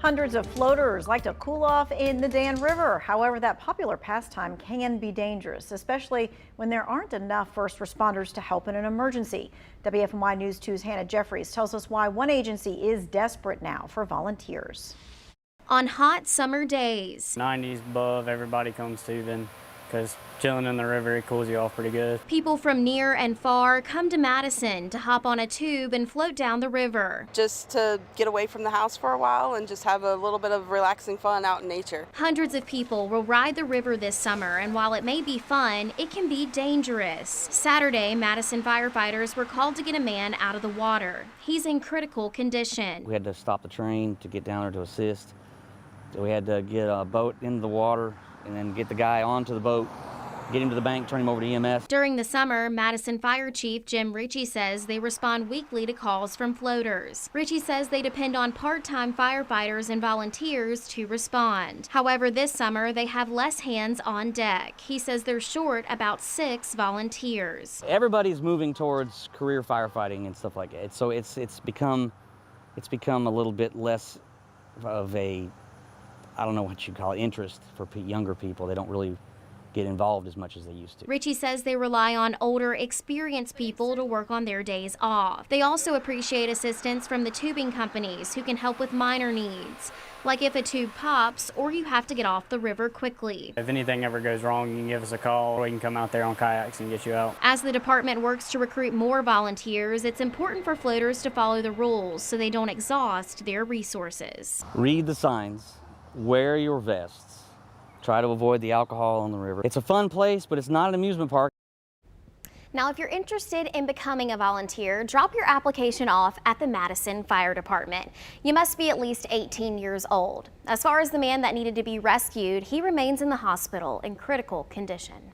Hundreds of floaters like to cool off in the Dan River. However, that popular pastime can be dangerous, especially when there aren't enough first responders to help in an emergency. WFMY News 2's Hannah Jeffries tells us why one agency is desperate now for volunteers. On hot summer days, 90s above, everybody comes to then, because chilling in the river, it cools you off pretty good. people from near and far come to Madison to hop on a tube and float down the river. Just to get away from the house for a while and just have a little bit of relaxing fun out in nature. Hundreds of people will ride the river this summer, and while it may be fun, it can be dangerous. Saturday, Madison firefighters were called to get a man out of the water. He's in critical condition. We had to stop the train to get down there to assist. So we had to get a boat into the water and then get the guy onto the boat, get him to the bank, turn him over to EMS. During the summer, Madison Fire Chief Ritchey says they respond weekly to calls from floaters. Ritchey says they depend on part-time firefighters and volunteers to respond. However, this summer they have less hands on deck. He says they're short about 6 volunteers. Everybody's moving towards career firefighting and stuff like that. So it's become a little bit less of a, I don't know what you call it, interest for younger people. They don't really get involved as much as they used to. Ritchey says they rely on older, experienced people to work on their days off. They also appreciate assistance from the tubing companies who can help with minor needs, like if a tube pops or you have to get off the river quickly. If anything ever goes wrong, you can give us a call. We can come out there on kayaks and get you out. As the department works to recruit more volunteers, it's important for floaters to follow the rules so they don't exhaust their resources. Read the signs, wear your vests, try to avoid the alcohol on the river. It's a fun place, but it's not an amusement park. Now, if you're interested in becoming a volunteer, drop your application off at the Madison Fire Department. You must be at least 18 years old. As far as the man that needed to be rescued, he remains in the hospital in critical condition.